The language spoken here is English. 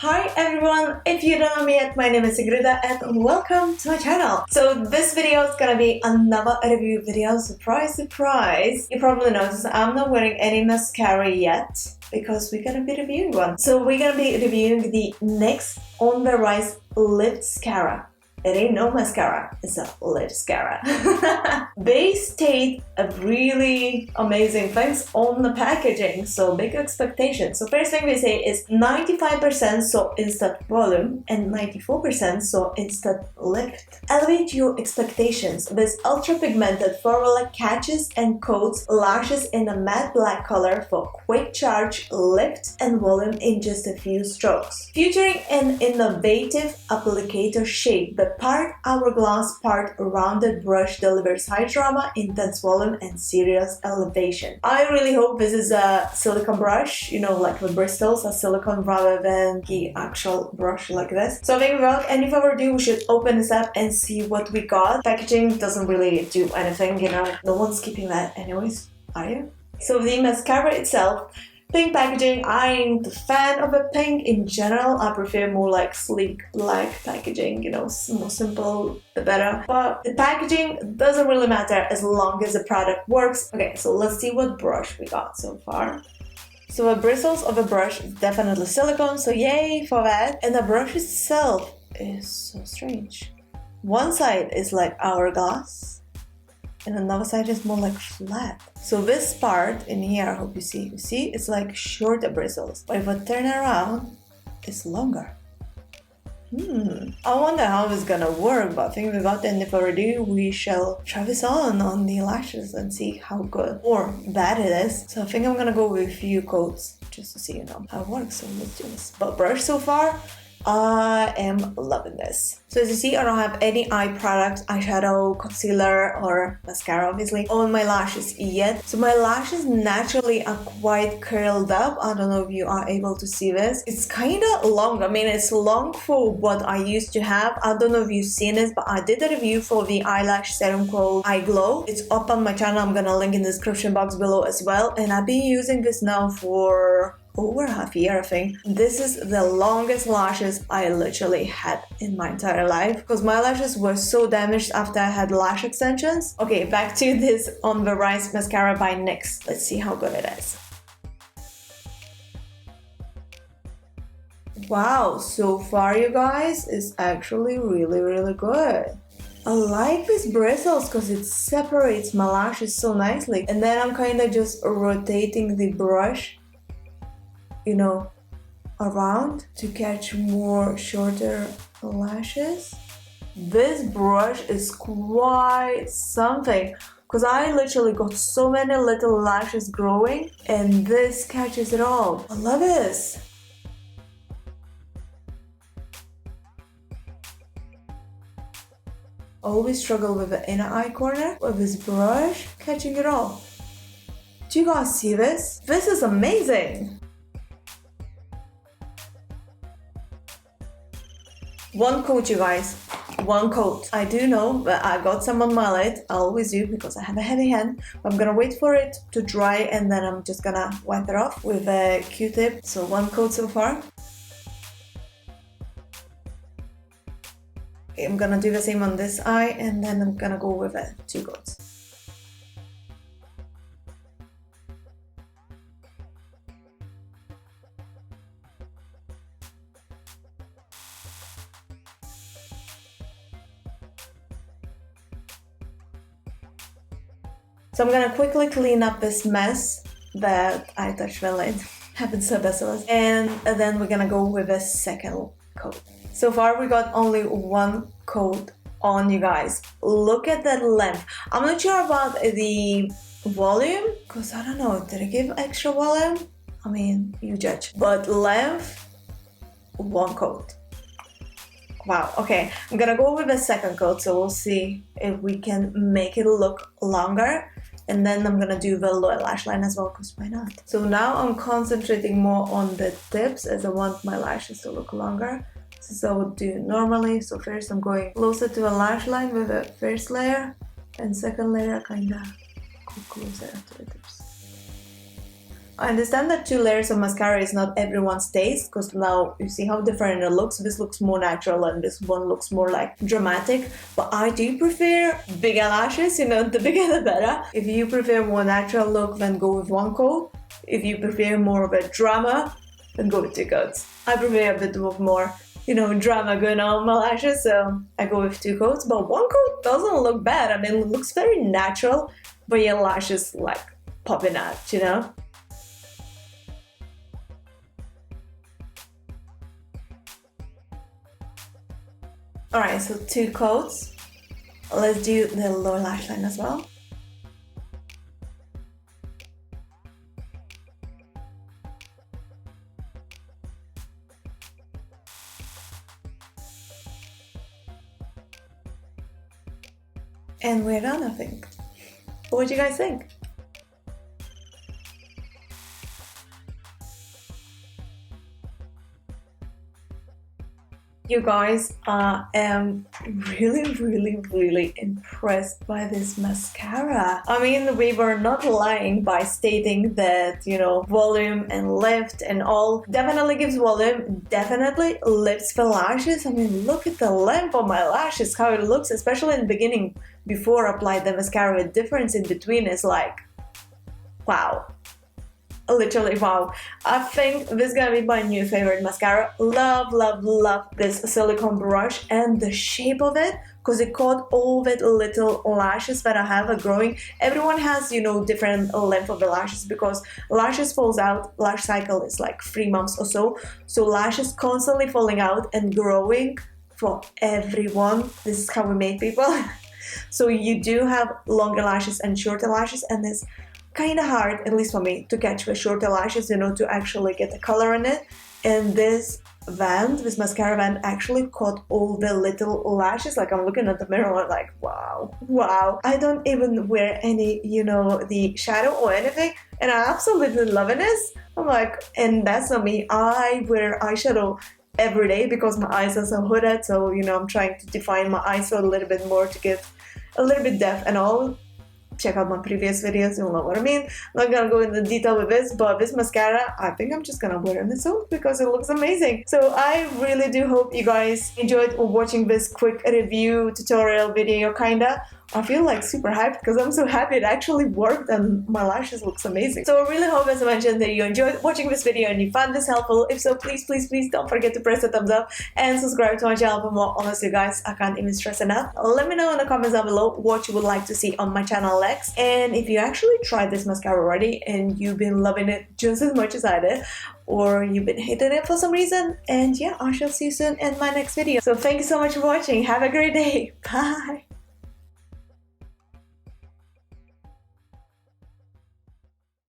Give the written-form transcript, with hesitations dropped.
Hi everyone, if you don't know me yet, my name is Ingrida and welcome to my channel. So this video is gonna be another review video, surprise surprise. You probably noticed I'm not wearing any mascara yet because we're gonna be reviewing one. So we're gonna be reviewing the NYX On The Rise Liftscara. It ain't no mascara, it's a liftscara. They state a really amazing things on the packaging, so big expectations. So first thing they say is 95% so instant volume and 94% so instant lift. Elevate your expectations. This ultra pigmented formula catches and coats lashes in a matte black color for quick charge, lift and volume in just a few strokes. Featuring an innovative applicator shape, the part hourglass, part rounded brush delivers high drama, intense volume, and serious elevation. I really hope this is a silicone brush, you know, like the bristles are silicone rather than the actual brush like this. So I think without any further ado, we should open this up and see what we got. Packaging doesn't really do anything, you know, no one's keeping that anyways, are you? So the mascara itself, pink packaging. I'm a fan of a pink in general. I prefer more like sleek black packaging, you know, more simple the better. But the packaging doesn't really matter as long as the product works. Okay, so let's see what brush we got so far. So the bristles of the brush is definitely silicone, so yay for that. And the brush itself is so strange. One side is like hourglass and another side is more like flat. So this part in here, I hope you see, it's like shorter bristles. But if I turn around, it's longer. I wonder how it's gonna work, but I think without any further ado, we shall try this on the lashes and see how good or bad it is. So I think I'm gonna go with a few coats just to see, you know, how it works. So let's do this. But brush so far, I am loving this. So as you see, I don't have any eye products, eyeshadow, concealer or mascara obviously on my lashes yet. So my lashes naturally are quite curled up. I don't know if you are able to see this. It's kind of long. I mean, it's long for what I used to have. I don't know if you've seen this, but I did a review for the eyelash serum called Iglow. It's up on my channel. I'm gonna link in the description box below as well. And I've been using this now for over half a year, I think. This is the longest lashes I literally had in my entire life because my lashes were so damaged after I had lash extensions. Okay, back to this On The Rise mascara by NYX. Let's see how good it is. Wow, so far you guys, it's actually really good. I like these bristles because it separates my lashes so nicely. And then I'm kind of just rotating the brush, you know, around to catch more shorter lashes. This brush is quite something because I literally got so many little lashes growing and this catches it all. I love this. I always struggle with the inner eye corner with this brush catching it all. Do you guys see this? This is amazing. One coat, you guys, one coat. I do know that I got some on my lid. I always do because I have a heavy hand. I'm gonna wait for it to dry and then I'm just gonna wipe it off with a Q-tip. So one coat so far. Okay, I'm gonna do the same on this eye and then I'm gonna go with two coats. So I'm gonna quickly clean up this mess that I touched my lid. Happens so best. And then we're gonna go with a second coat. So far we got only one coat on, you guys. Look at that length. I'm not sure about the volume because I don't know, did I give extra volume? I mean, you judge. But length, one coat. Wow, okay, I'm gonna go with a second coat, so we'll see if we can make it look longer. And then I'm gonna do the lower lash line as well, because why not? So now I'm concentrating more on the tips as I want my lashes to look longer. This is what I would do normally. So first I'm going closer to a lash line with the first layer, and second layer kinda go closer to the tips. I understand that 2 layers of mascara is not everyone's taste, because now you see how different it looks. This looks more natural and this one looks more like dramatic. But I do prefer bigger lashes, you know, the bigger the better. If you prefer more natural look, then go with 1 coat. If you prefer more of a drama, then go with 2 coats. I prefer a bit of more, you know, drama going on my lashes, so I go with 2 coats. But 1 coat doesn't look bad. I mean, it looks very natural, but your lashes like popping out, you know. Alright, so 2 coats. Let's do the lower lash line as well. And we're done, I think. What do you guys think? You guys, I am really impressed by this mascara. I mean, we were not lying by stating that, you know, volume and lift and all definitely gives volume, definitely lifts the lashes. I mean, look at the length of my lashes, how it looks, especially in the beginning before I applied the mascara. The difference in between is like, wow. Literally wow. I think this is gonna be my new favorite mascara. Love this silicone brush and the shape of it, because it caught all the little lashes that I have are growing. Everyone has, you know, different length of the lashes, because lashes falls out, lash cycle is like 3 months or so, so lashes constantly falling out and growing for everyone. This is how we make people. So you do have longer lashes and shorter lashes, and this kind of hard, at least for me, to catch the shorter lashes, you know, to actually get the color in it. And this mascara band actually caught all the little lashes. Like, I'm looking at the mirror and like, wow. I don't even wear any, you know, the shadow or anything, and I absolutely loving this. I'm like, and that's not me. I wear eyeshadow every day because my eyes are so hooded, so, you know, I'm trying to define my eyes a little bit more to give a little bit depth and all. Check out my previous videos, you'll know what I mean. I'm not gonna go into detail with this, but this mascara, I think I'm just gonna wear it on its own because it looks amazing. So I really do hope you guys enjoyed watching this quick review tutorial video kinda. I feel like super hyped because I'm so happy it actually worked and my lashes looks amazing. So I really hope, as I mentioned, that you enjoyed watching this video and you found this helpful. If so, please don't forget to press the thumbs up and subscribe to my channel for more. Honestly guys, I can't even stress enough. Let me know in the comments down below what you would like to see on my channel next, and if you actually tried this mascara already and you've been loving it just as much as I did, or you've been hating it for some reason. And yeah, I shall see you soon in my next video. So thank you so much for watching. Have a great day. Bye.